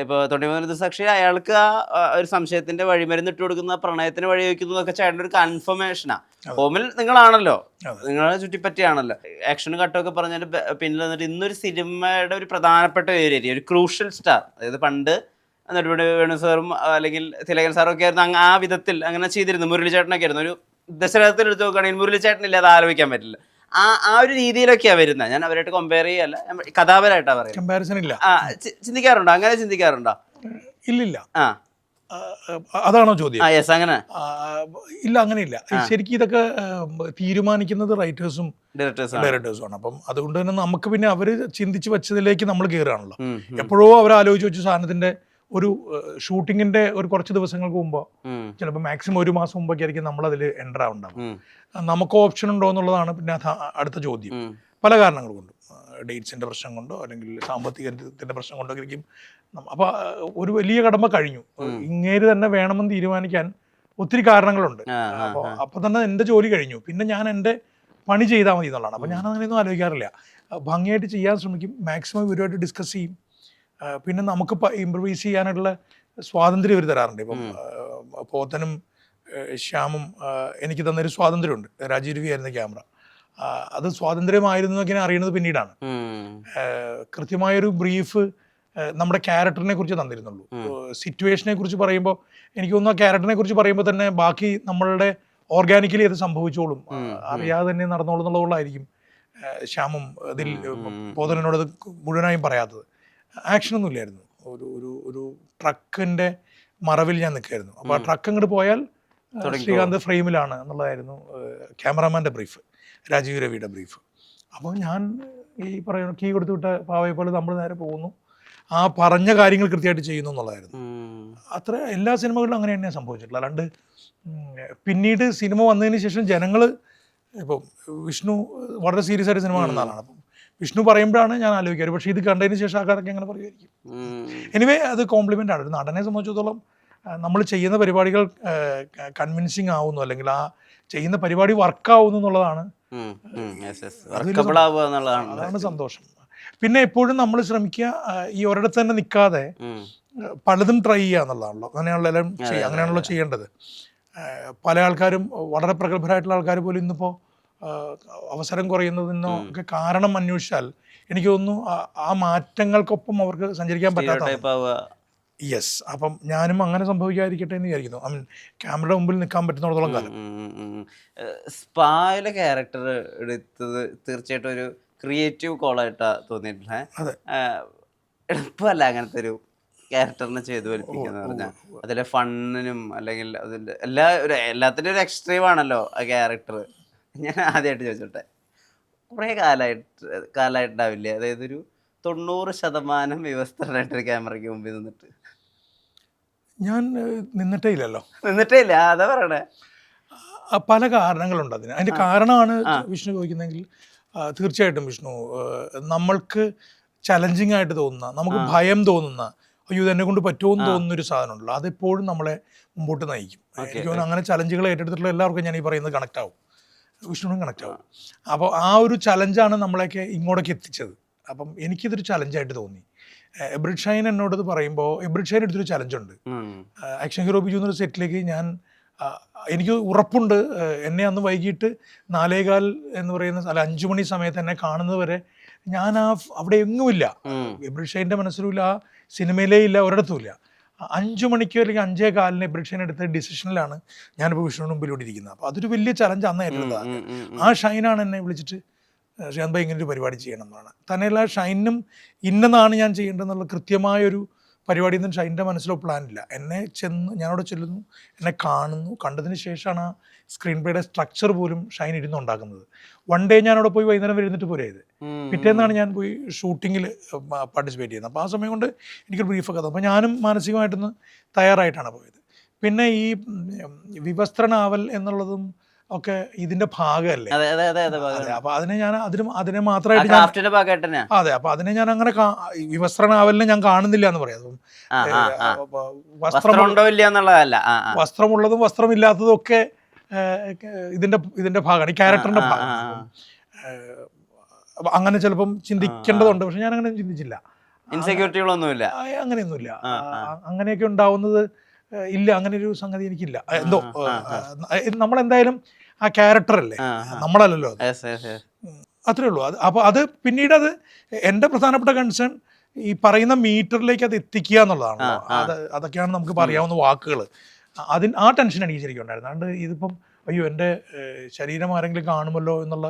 ഇപ്പോൾ 93 സാക്ഷി അയാൾക്ക് ഒരു സംശയത്തിന്റെ വഴിമരുന്ന് ഇട്ട് കൊടുക്കുന്ന പ്രണയത്തിന് വഴി വയ്ക്കുന്നതൊക്കെ ചേട്ടൻ്റെ ഒരു കൺഫർമേഷനാ. ഹോമിൽ നിങ്ങളാണല്ലോ, നിങ്ങളെ ചുറ്റിപ്പറ്റിയാണല്ലോ. ആക്ഷനും കട്ടൊക്കെ പറഞ്ഞതിന്റെ പിന്നിൽ നിന്നിട്ട് ഇന്നൊരു സിനിമയുടെ ഒരു പ്രധാനപ്പെട്ട ഒരു ഏരിയ, ഒരു ക്രൂഷ്യൽ സ്റ്റാർ, അതായത് പണ്ട് നെടുമുടി വേണു സാറും അല്ലെങ്കിൽ തിലകൻ സാറും ഒക്കെ ആയിരുന്നു ആ വിധത്തിൽ അങ്ങനെ ചെയ്തിരുന്നു. മുരളിച്ചേട്ടനൊക്കെ ആയിരുന്നു. ഒരു ദശരഥത്തിൽ എടുത്ത് നോക്കുകയാണെങ്കിൽ മുരളിച്ചേട്ടനില്ല, അത് ആലോചിക്കാൻ പറ്റില്ല. ആ ഒരു രീതിയിലൊക്കെയാണ് വരുന്നത്. ഞാൻ അവരായിട്ട് കമ്പയർ ചെയ്യല്ല, കഥാപരമായിട്ടാണ് പറയുന്നത്. കമ്പാരിസൺ ഇല്ല. ചിന്തിക്കാറുണ്ടോ, അങ്ങനെ ചിന്തിക്കാറുണ്ടോ? ഇല്ലില്ല. ആ അതാണോ ചോദ്യം? യെസ്, അങ്ങനെ ഇല്ല, അങ്ങനെയില്ല. ശരിക്കും ഇതൊക്കെ തീരുമാനിക്കുന്നത് റൈറ്റേഴ്സും ഡയറക്ടേഴ്സുമാണ്. അപ്പം അതുകൊണ്ട് തന്നെ നമുക്ക് പിന്നെ അവർ ചിന്തിച്ച് വെച്ചതിലേക്ക് നമ്മൾ കയറുകയാണല്ലോ. എപ്പോഴോ അവർ ആലോചിച്ച് വെച്ച സാധനത്തിന്റെ ഒരു ഷൂട്ടിങ്ങിന്റെ ഒരു കുറച്ച് ദിവസങ്ങൾക്ക് മുമ്പോ, ചിലപ്പോൾ മാക്സിമം 1 മാസം മുമ്പൊക്കെ ആയിരിക്കും നമ്മൾ അതിൽ എൻ്റർ ആവുണ്ടാവും. നമുക്ക് ഓപ്ഷൻ ഉണ്ടോ എന്നുള്ളതാണ് പിന്നെ അടുത്ത ചോദ്യം. പല കാരണങ്ങൾ കൊണ്ടും, ഡേറ്റ്സിന്റെ പ്രശ്നം കൊണ്ടോ അല്ലെങ്കിൽ സാമ്പത്തികത്തിന്റെ പ്രശ്നം കൊണ്ടോ ആയിരിക്കും. അപ്പോൾ ഒരു വലിയ കടമ്പ കഴിഞ്ഞു. ഇങ്ങേര് തന്നെ വേണമെന്ന് തീരുമാനിക്കാൻ ഒത്തിരി കാരണങ്ങളുണ്ട്. അപ്പോൾ തന്നെ എൻ്റെ ജോലി കഴിഞ്ഞു. പിന്നെ ഞാൻ എൻ്റെ പണി ചെയ്താൽ മതി എന്നുള്ളതാണ്. അപ്പോൾ ഞാൻ അങ്ങനെയൊന്നും ആലോചിക്കാറില്ല. ഭംഗിയായിട്ട് ചെയ്യാൻ ശ്രമിക്കും, മാക്സിമം ഇവരുമായിട്ട് ഡിസ്കസ് ചെയ്യും. പിന്നെ നമുക്ക് ഇംപ്രവൈസ് ചെയ്യാനുള്ള സ്വാതന്ത്ര്യം ഇവർ തരാറുണ്ട്. ഇപ്പം പോത്തനും ശ്യാമും എനിക്ക് തന്നൊരു സ്വാതന്ത്ര്യമുണ്ട്. രാജീവ് രവി ആയിരുന്ന ക്യാമറ. അത് സ്വാതന്ത്ര്യമായിരുന്നു എന്നൊക്കെ അറിയുന്നത് പിന്നീടാണ്. കൃത്യമായൊരു ബ്രീഫ് നമ്മുടെ ക്യാരക്ടറിനെ കുറിച്ച് തന്നിരുന്നുള്ളൂ. സിറ്റുവേഷനെ കുറിച്ച് പറയുമ്പോൾ എനിക്ക് തോന്നുന്നു ആ ക്യാരക്ടറിനെ കുറിച്ച് പറയുമ്പോൾ തന്നെ ബാക്കി നമ്മളുടെ ഓർഗാനിക്കലി അത് സംഭവിച്ചോളും, അറിയാതെ തന്നെ നടന്നോളും എന്നുള്ളതുകൊണ്ടായിരിക്കും ശ്യാമും ഇതിൽ പോതനോട് മുഴുവനായും പറയാത്തത്. ആക്ഷനൊന്നും ഇല്ലായിരുന്നു. ഒരു ട്രക്കിന്റെ മറവിൽ ഞാൻ നിൽക്കായിരുന്നു. അപ്പോൾ ആ ട്രക്ക് അങ്ങോട്ട് പോയാൽ ശ്രീകാന്ത് ഫ്രെയിമിലാണ് എന്നുള്ളതായിരുന്നു ക്യാമറാമാൻ്റെ ബ്രീഫ്, രാജീവ് രവിയുടെ ബ്രീഫ്. അപ്പോൾ ഞാൻ ഈ പറയുന്ന കീ കൊടുത്തു വിട്ട പാവയെ പോലെ നമ്മൾ നേരെ പോകുന്നു, ആ പറഞ്ഞ കാര്യങ്ങൾ കൃത്യമായിട്ട് ചെയ്യുന്നു എന്നുള്ളതായിരുന്നു. അത്ര എല്ലാ സിനിമകളിലും അങ്ങനെ തന്നെയാണ് സംഭവിച്ചിട്ടുള്ളത്. അല്ലാണ്ട് പിന്നീട് സിനിമ വന്നതിന് ശേഷം ജനങ്ങൾ, ഇപ്പം വിഷ്ണു വളരെ സീരിയസ് ആയിട്ട് സിനിമ കാണുന്ന ആളാണ്. അപ്പം വിഷ്ണു പറയുമ്പോഴാണ് ഞാൻ ആലോചിക്കാറ്, പക്ഷേ ഇത് കണ്ടതിന് ശേഷം ആൾക്കാരൊക്കെ അങ്ങനെ പറയുമായിരിക്കും. എനിവേ അത് കോംപ്ലിമെൻ്റ് ആണ്. ഒരു നടനെ സംബന്ധിച്ചിടത്തോളം നമ്മൾ ചെയ്യുന്ന പരിപാടികൾ കൺവിൻസിങ് ആവുന്നു, അല്ലെങ്കിൽ ആ ചെയ്യുന്ന പരിപാടി വർക്കാവുന്നു എന്നുള്ളതാണ് അതാണ് സന്തോഷം. പിന്നെ എപ്പോഴും നമ്മൾ ശ്രമിക്കുക ഈ ഒരിടത്ത് തന്നെ നിൽക്കാതെ പലതും ട്രൈ ചെയ്യുക എന്നുള്ളതാണല്ലോ. അങ്ങനെയാണല്ലോ ചെയ്യേണ്ടത്. പല ആൾക്കാരും, വളരെ പ്രഗത്ഭരായിട്ടുള്ള ആൾക്കാർ പോലും ഇന്നിപ്പോൾ അവസരം കുറയുന്നതിനോ ഒക്കെ കാരണം അന്വേഷിച്ചാൽ എനിക്ക് തോന്നുന്നു ആ മാറ്റങ്ങൾക്കൊപ്പം അവർക്ക് സഞ്ചരിക്കാൻ പറ്റാത്ത. യെസ്, അപ്പം ഞാനും അങ്ങനെ സംഭവിക്കാതിരിക്കട്ടെ എന്ന് വിചാരിക്കുന്നു. ഐ മീൻ ക്യാമറയുടെ മുമ്പിൽ നിൽക്കാൻ പറ്റുന്നിടത്തോളം കാലം. സ്പായിലെ ക്യാരക്ടർ എടുത്തത് തീർച്ചയായിട്ടും ഒരു ക്രിയേറ്റീവ് കോളായിട്ടാണ് തോന്നിയിട്ടില്ലേ? എളുപ്പമല്ല അങ്ങനത്തെ ഒരു ക്യാരക്ടറിനെ ചെയ്തു വലിപ്പിക്കുന്ന പറഞ്ഞാൽ. അതിലെ ഫണ്ണിനും അല്ലെങ്കിൽ അതിൻ്റെ എല്ലാത്തിൻ്റെ ഒരു എക്സ്ട്രീം ആണല്ലോ ആ ക്യാരക്ടർ. ഞാൻ ആദ്യമായിട്ട് ചോദിച്ചോട്ടെ, കുറേ കാലമായിട്ടുണ്ടാവില്ലേ, അതായത് ഒരു 90% വ്യവസ്ഥനായിട്ടൊരു ക്യാമറയ്ക്ക് മുമ്പിൽ നിന്നിട്ട്? ഞാൻ നിന്നിട്ടേ ഇല്ലല്ലോ. നിന്നിട്ടേ ഇല്ല, അതാ പറയണേ. പല കാരണങ്ങളുണ്ട് അതിന്. അതിൻ്റെ കാരണമാണ് വിഷ്ണു ചോദിക്കുന്നതെങ്കിൽ തീർച്ചയായിട്ടും വിഷ്ണു, നമ്മൾക്ക് ചലഞ്ചിങ് ആയിട്ട് തോന്നുന്ന, നമുക്ക് ഭയം തോന്നുന്ന, അയ്യോ ഇതെന്നെ കൊണ്ട് പറ്റുമോ എന്ന് തോന്നുന്നൊരു സാധനമുണ്ടല്ലോ, അതെപ്പോഴും നമ്മളെ മുമ്പോട്ട് നയിക്കും. എനിക്ക് തോന്നുന്നു അങ്ങനെ ചലഞ്ചുകൾ ഏറ്റെടുത്തിട്ടുള്ള എല്ലാവർക്കും ഞാൻ ഈ പറയുന്നത് കണക്റ്റ് ആവും, വിഷ്ണുവിനും കണക്റ്റ് ആവും. അപ്പോൾ ആ ഒരു ചലഞ്ചാണ് നമ്മളെയൊക്കെ ഇങ്ങോട്ടേക്ക് എത്തിച്ചത്. അപ്പം എനിക്കിതൊരു ചലഞ്ചായിട്ട് തോന്നി. എബ്രിഡ് ഷൈൻ എന്നോടത് പറയുമ്പോൾ, എബ്രിഡ് ഷൈൻ എടുത്തൊരു ചലഞ്ചുണ്ട്. ആക്ഷൻ ഹീറോ ബിജു എന്നൊരു സെറ്റിലേക്ക് എനിക്ക് ഉറപ്പുണ്ട്, എന്നെ അന്ന് വൈകിട്ട് 4:15 എന്ന് പറയുന്ന 5 മണി സമയത്ത് എന്നെ കാണുന്നത് വരെ ഞാൻ അവിടെ എങ്ങുമില്ല. എബ്രിഡ് ഷൈൻ്റെ മനസ്സിലുമില്ല, ആ സിനിമയിലേ ഇല്ല, ഒരിടത്തുമില്ല. 5 മണിക്കോ അല്ലെങ്കിൽ 5:15 എബ്രിഡ് ഷൈൻ എടുത്ത ഡിസിഷനിലാണ് ഞാനിപ്പോൾ വിഷ്ണുവിന് മുമ്പിലൂടെ ഇരിക്കുന്നത്. അപ്പോൾ അതൊരു വലിയ ചലഞ്ച് അന്ന് ഏറ്റെടുത്തതാണ്. ആ ഷൈനാണ് എന്നെ വിളിച്ചിട്ട് ശ്രീകാന്ത് ഭായി ഇങ്ങനൊരു പരിപാടി ചെയ്യണം എന്നാണ്. തന്നെയല്ല, ഷൈനും ഇന്നതാണ് ഞാൻ ചെയ്യേണ്ടതെന്നുള്ള കൃത്യമായൊരു പരിപാടി ഒന്നും ഷൈൻ്റെ മനസ്സിലോ പ്ലാനില്ല. ഞാനവിടെ ചെല്ലുന്നു, എന്നെ കാണുന്നു, കണ്ടതിന് ശേഷമാണ് ആ സ്ക്രീൻ പ്ലേയുടെ സ്ട്രക്ചർ പോലും ഷൈൻ ഇരുന്നുണ്ടാക്കുന്നത്. വൺ ഡേ ഞാനവിടെ പോയി വൈകുന്നേരം വരുന്നിട്ട് പോരായത്. പിറ്റേന്നാണ് ഞാൻ പോയി ഷൂട്ടിങ്ങിൽ പാർട്ടിസിപ്പേറ്റ് ചെയ്യുന്നത്. അപ്പോൾ ആ സമയം കൊണ്ട് എനിക്കൊരു ബ്രീഫൊക്കെ തന്നു. അപ്പോൾ ഞാനും മാനസികമായിട്ടൊന്ന് തയ്യാറായിട്ടാണ് പോയത്. പിന്നെ ഈ വിവസ്ത്രനാവൽ എന്നുള്ളതും ഒക്കെ ഇതിന്റെ ഭാഗമല്ലേ. അപ്പൊ അതിനെ മാത്രമായിട്ട് അതെ, അപ്പൊ അതിനെ ഞാൻ അങ്ങനെ വിവസ്ത്രനാവലിനെ ഞാൻ കാണുന്നില്ല എന്ന് പറയാം. വസ്ത്രമുള്ളതും വസ്ത്രമില്ലാത്തതും ഒക്കെ ഇതിന്റെ ഭാഗമാണ്, ഈ ക്യാരക്ടറിന്റെ ഭാഗമാണ്. അങ്ങനെ ചിലപ്പം ചിന്തിക്കേണ്ടതുണ്ട്, പക്ഷെ ഞാൻ അങ്ങനെ ചിന്തിച്ചില്ല. ഇൻസെക്യൂരിറ്റികളൊന്നുമില്ല. അങ്ങനെയൊന്നുമില്ല. അങ്ങനെയൊക്കെ ഉണ്ടാവുന്നത് ഇല്ല, അങ്ങനെ ഒരു സംഗതി എനിക്കില്ല. എന്തോ നമ്മളെന്തായാലും ആ ക്യാരക്ടർ അല്ലേ, നമ്മളല്ലല്ലോ അത്. അത്രേ ഉള്ളൂ. അപ്പോൾ അത് പിന്നീട് എൻ്റെ പ്രധാനപ്പെട്ട കൺസേൺ ഈ പറയുന്ന മീറ്ററിലേക്ക് അത് എത്തിക്കുക എന്നുള്ളതാണല്ലോ. അതൊക്കെയാണ് നമുക്ക് പറയാവുന്ന വാക്കുകൾ. ആ ടെൻഷൻ എനിക്ക് ശരിക്കും ഉണ്ടായിരുന്നു. അതുകൊണ്ട് ഇതിപ്പം അയ്യോ എൻ്റെ ശരീരം ആരെങ്കിലും കാണുമല്ലോ എന്നുള്ള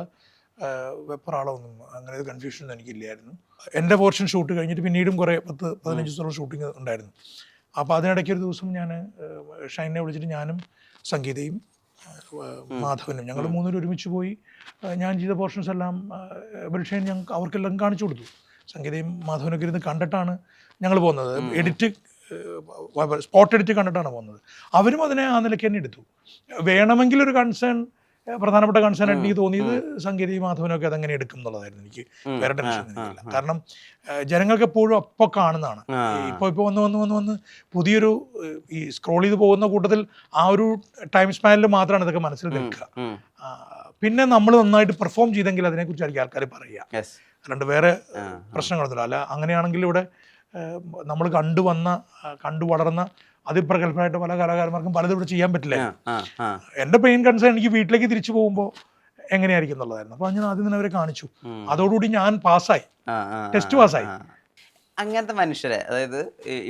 വെപ്രാളമൊന്നും അങ്ങനെ ഒരു കൺഫ്യൂഷൻ എനിക്കില്ലായിരുന്നു. എൻ്റെ പോർഷൻ ഷൂട്ട് കഴിഞ്ഞിട്ട് പിന്നീടും കുറേ 10-15 ദിവസത്തോളം ഷൂട്ടിങ് ഉണ്ടായിരുന്നു. അപ്പോൾ അതിനിടയ്ക്ക് ഒരു ദിവസം ഞാൻ ഷൈനെ വിളിച്ചിട്ട് ഞാനും സംഗീതയും മാധവനും ഞങ്ങൾ മൂന്നുപേരും ഒരുമിച്ച് പോയി. ഞാൻ ചെയ്ത പോർഷൻസ് എല്ലാം ഷൈൻ ഞങ്ങൾക്ക് അവർക്കെല്ലാം കാണിച്ചു കൊടുത്തു. സംഗീതയും മാധവനൊക്കെ ഇരുന്ന് കണ്ടിട്ടാണ് ഞങ്ങൾ പോകുന്നത്. സ്പോട്ട് എഡിറ്റ് കണ്ടിട്ടാണ് പോകുന്നത്. അവരും അതിനെ ആ നിലയ്ക്ക് തന്നെ എടുത്തു. വേണമെങ്കിൽ ഒരു പ്രധാനപ്പെട്ട കൺസേൺ എനിക്ക് തോന്നിയത് സംഗീതയും മാധവനൊക്കെ അതെങ്ങനെ എടുക്കും എന്നുള്ളതായിരുന്നു. എനിക്ക് വേറെ ടെൻഷൻ ഒന്നുമില്ല. കാരണം ജനങ്ങൾക്ക് എപ്പോഴും അപ്പോൾ കാണുന്നതാണ്. ഇപ്പോൾ വന്ന് പുതിയൊരു ഈ സ്ക്രോൾ ചെയ്ത് പോകുന്ന കൂട്ടത്തിൽ ആ ഒരു ടൈം സ്പാനിൽ മാത്രമാണ് ഇതൊക്കെ മനസ്സിൽ നിൽക്കുക. പിന്നെ നമ്മൾ നന്നായിട്ട് പെർഫോം ചെയ്തെങ്കിൽ അതിനെക്കുറിച്ചായിരിക്കും ആൾക്കാർ പറയുക. അല്ലാണ്ട് വേറെ പ്രശ്നങ്ങളൊന്നുമില്ല. അല്ല അങ്ങനെയാണെങ്കിൽ ഇവിടെ നമ്മൾ കണ്ടു വളർന്ന അതിപ്രഗത്ഭരായിട്ട് പല കലാകാരന്മാർക്കും പലതും ഇവിടെ ചെയ്യാൻ പറ്റില്ല. എൻ്റെ മെയിൻ കൺസേൺ എനിക്ക് വീട്ടിലേക്ക് തിരിച്ചു പോകുമ്പോൾ എങ്ങനെയായിരിക്കും എന്നുള്ളതായിരുന്നു. അപ്പോൾ ഞാൻ ആദ്യം തന്നെ അവരെ കാണിച്ചു. അതോടുകൂടി ഞാൻ പാസ്സായി, ടെസ്റ്റ് പാസ്സായി. അങ്ങനത്തെ മനുഷ്യരെ, അതായത്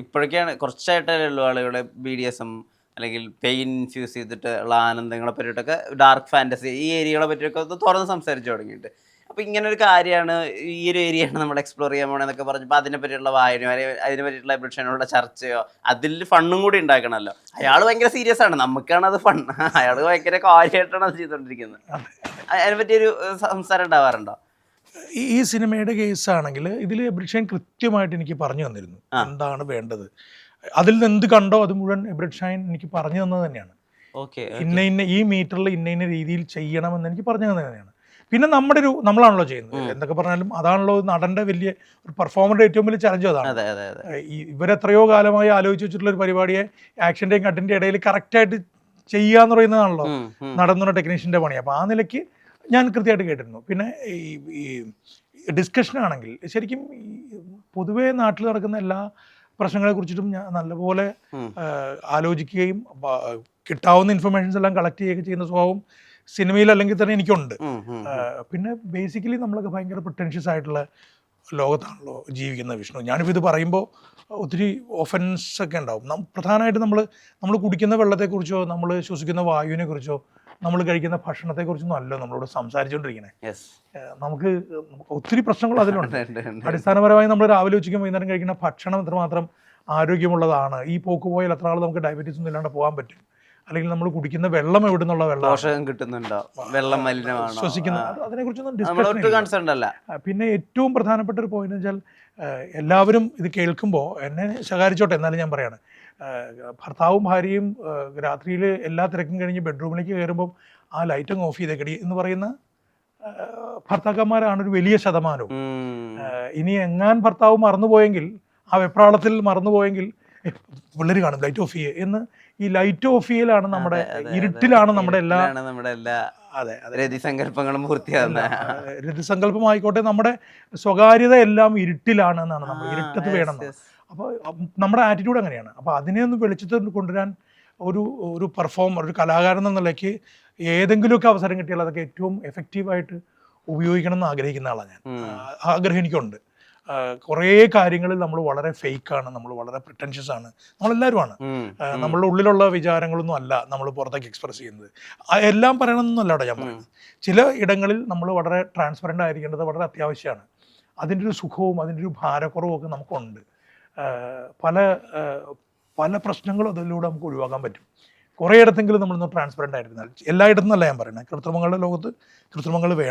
ഇപ്പോഴൊക്കെയാണ് കുറച്ചായിട്ടല്ലോ ആളുകളുടെ BDSM അല്ലെങ്കിൽ പെയിൻ ഇൻഫ്യൂസ് ചെയ്തിട്ട് ഉള്ള ആനന്ദങ്ങളെ പറ്റിയിട്ടൊക്കെ, ഡാർക്ക് ഫാൻറ്റസി, ഈ ഏരിയകളെ പറ്റിയൊക്കെ ഒന്ന് തുറന്ന് സംസാരിച്ചു തുടങ്ങിയിട്ട്. അപ്പോൾ ഇങ്ങനെ ഒരു കാര്യമാണ്, ഈ ഒരു ഏരിയയാണ് നമ്മൾ എക്സ്പ്ലോർ ചെയ്യാൻ പോകണമെന്നൊക്കെ പറഞ്ഞപ്പോൾ അതിനെ പറ്റിയുള്ള വായനയോ അതിനെ പറ്റിയിട്ടുള്ള എബ്രിഷനോടുള്ള ചർച്ചയോ അതിൽ ഫണ്ണും കൂടി ഉണ്ടാക്കണമല്ലോ. അയാൾ ഭയങ്കര സീരിയസ് ആണ്, നമുക്കാണ് അത് ഫൺ. അയാൾ ഭയങ്കര കാര്യമായിട്ടാണ് അത് ചെയ്തുകൊണ്ടിരിക്കുന്നത്. അതിനെ പറ്റിയൊരു സംസാരം ഉണ്ടാവാറുണ്ടോ? ഈ സിനിമയുടെ കേസാണെങ്കിൽ ഇതിൽ എബ്രിഷൻ കൃത്യമായിട്ട് എനിക്ക് പറഞ്ഞു തന്നിരുന്നു എന്താണ് വേണ്ടത്. അതിൽ നിന്ന് എന്ത് കണ്ടോ അത് മുഴുവൻ എബ്രിഷൻ എനിക്ക് പറഞ്ഞു തന്നത് തന്നെയാണ്. ഇന്ന ഈ മീറ്ററിൽ ഇന്ന രീതിയിൽ ചെയ്യണമെന്ന് എനിക്ക് പറഞ്ഞു തന്നത് തന്നെയാണ്. പിന്നെ നമ്മളാണല്ലോ ചെയ്യുന്നത്. എന്തൊക്കെ പറഞ്ഞാലും അതാണല്ലോ നടന്റെ വലിയ ഒരു പെർഫോമറിന്റെ ഏറ്റവും വലിയ ചലഞ്ചും അതാണ്. ഇവരെത്രയോ കാലമായി ആലോചിച്ച് വെച്ചിട്ടുള്ള ഒരു പരിപാടിയെ ആക്ഷന്റെയും കട്ടിന്റെ ഇടയിൽ കറക്റ്റായിട്ട് ചെയ്യാന്ന് പറയുന്നതാണല്ലോ നടന്ന ടെക്നീഷ്യന്റെ പണി. അപ്പോൾ ആ നിലയ്ക്ക് ഞാൻ കൃത്യമായിട്ട് കേട്ടിരുന്നു. പിന്നെ ഈ ഡിസ്കഷനാണെങ്കിൽ ശരിക്കും പൊതുവേ നാട്ടിൽ നടക്കുന്ന എല്ലാ പ്രശ്നങ്ങളെ കുറിച്ചിട്ടും ഞാൻ നല്ലപോലെ ആലോചിക്കുകയും കിട്ടാവുന്ന ഇൻഫർമേഷൻസ് എല്ലാം കളക്ട് ചെയ്യുകയൊക്കെ ചെയ്യുന്ന സ്വഭാവം സിനിമയിൽ അല്ലെങ്കിൽ തന്നെ എനിക്കുണ്ട്. പിന്നെ ബേസിക്കലി നമ്മളൊക്കെ ഭയങ്കര പ്രിട്ടൻഷ്യസ് ആയിട്ടുള്ള ലോകത്താണല്ലോ ജീവിക്കുന്ന വിഷ്ണു. ഞാനിപ്പോൾ ഇത് പറയുമ്പോൾ ഒത്തിരി ഒഫൻസ് ഒക്കെ ഉണ്ടാവും. പ്രധാനമായിട്ട് നമ്മൾ കുടിക്കുന്ന വെള്ളത്തെക്കുറിച്ചോ നമ്മൾ ശ്വസിക്കുന്ന വായുവിനെ കുറിച്ചോ നമ്മൾ കഴിക്കുന്ന ഭക്ഷണത്തെക്കുറിച്ചൊന്നും അല്ല നമ്മളോട് സംസാരിച്ചുകൊണ്ടിരിക്കണേ. നമുക്ക് ഒത്തിരി പ്രശ്നങ്ങൾ അതിലുണ്ട്. അടിസ്ഥാനപരമായി നമ്മൾ രാവിലെ ഉച്ചയ്ക്കും വൈകുന്നേരം കഴിക്കുന്ന ഭക്ഷണം എത്രമാത്രം ആരോഗ്യമുള്ളതാണ്, ഈ പോക്ക് പോയാൽ എത്ര നാൾ നമുക്ക് ഡയബറ്റീസ് ഒന്നും ഇല്ലാണ്ട് പോകാൻ പറ്റും, അല്ലെങ്കിൽ നമ്മൾ കുടിക്കുന്ന വെള്ളം എവിടെ നിന്നുള്ള വെള്ളം കിട്ടുന്നുണ്ടോ, വെള്ളം മലിനമാണോ, ശ്വസിക്കുന്ന അതിനെക്കുറിച്ചൊന്നും. പിന്നെ ഏറ്റവും പ്രധാനപ്പെട്ട ഒരു പോയിന്റ് വെച്ചാൽ എല്ലാവരും ഇത് കേൾക്കുമ്പോൾ എന്നെ ശകാരിച്ചോട്ടെ, എന്നാലും ഞാൻ പറയാണ്, ഭർത്താവും ഭാര്യയും രാത്രിയിൽ എല്ലാ തിരക്കും കഴിഞ്ഞ് ബെഡ്റൂമിലേക്ക് കയറുമ്പോൾ ആ ലൈറ്റങ്ങ് ഓഫ് ചെയ്തേക്കടി എന്ന് പറയുന്ന ഭർത്താക്കന്മാരാണ് ഒരു വലിയ ശതമാനവും. ഇനി എങ്ങാൻ ഭർത്താവ് മറന്നുപോയെങ്കിൽ, ആ വെപ്രാളത്തിൽ മറന്നുപോയെങ്കിൽ പിള്ളേർ കാണും ലൈറ്റ് ഓഫ് ചെയ്യേ എന്ന്. ഈ ലൈറ്റ് ഓഫ് ചെയ്യലാണ് നമ്മുടെ ഇരുട്ടിലാണ് നമ്മുടെ എല്ലാ രതിസങ്കല്പങ്ങളും പൂർത്തിയാകുന്ന. രതിസങ്കല്പമായിക്കോട്ടെ, നമ്മുടെ സ്വകാര്യത എല്ലാം ഇരുട്ടിലാണ് എന്നാണ്, നമ്മൾ ഇരുട്ടത്ത് വേണം. അപ്പോൾ നമ്മുടെ ആറ്റിറ്റ്യൂഡ് അങ്ങനെയാണ്. അപ്പോൾ അതിനെ ഒന്ന് വെളിച്ചത്തിൽ കൊണ്ടുവരാൻ ഒരു പെർഫോമർ, ഒരു കലാകാരൻ എന്ന നിലയ്ക്ക് ഏതെങ്കിലുമൊക്കെ അവസരം കിട്ടിയാൽ അതൊക്കെ ഏറ്റവും എഫക്റ്റീവായിട്ട് ഉപയോഗിക്കണം എന്ന് ആഗ്രഹിക്കുന്ന ആളാണ് ഞാൻ. ആഗ്രഹം എനിക്കുണ്ട്. കുറേ കാര്യങ്ങളിൽ നമ്മൾ വളരെ ഫേക്കാണ്, നമ്മൾ വളരെ പ്രിട്ടൻഷ്യസ് ആണ്, നമ്മളെല്ലാവരും ആണ്. നമ്മളുടെ ഉള്ളിലുള്ള വിചാരങ്ങളൊന്നും അല്ല നമ്മൾ പുറത്തേക്ക് എക്സ്പ്രസ് ചെയ്യുന്നത്. എല്ലാം പറയണമെന്നല്ല അവിടെ ഞാൻ പറയുന്നത്. ചില ഇടങ്ങളിൽ നമ്മൾ വളരെ ട്രാൻസ്പെറൻ്റ് ആയിരിക്കേണ്ടത് വളരെ അത്യാവശ്യമാണ്. അതിൻ്റെ ഒരു സുഖവും അതിൻ്റെ ഒരു ഭാരക്കുറവും ഒക്കെ നമുക്കുണ്ട്. പല പ്രശ്നങ്ങളും അതിലൂടെ നമുക്ക് ഒഴിവാക്കാൻ പറ്റും. കുറേ ഇടത്തെങ്കിലും നമ്മളൊന്ന് ട്രാൻസ്പെറൻ്റ് ആയിരുന്നാൽ. എല്ലായിടത്തും അല്ല ഞാൻ പറയുന്നത്, കൃത്രിമങ്ങളുടെ ലോകത്ത് കൃത്രിമങ്ങൾ വേണം.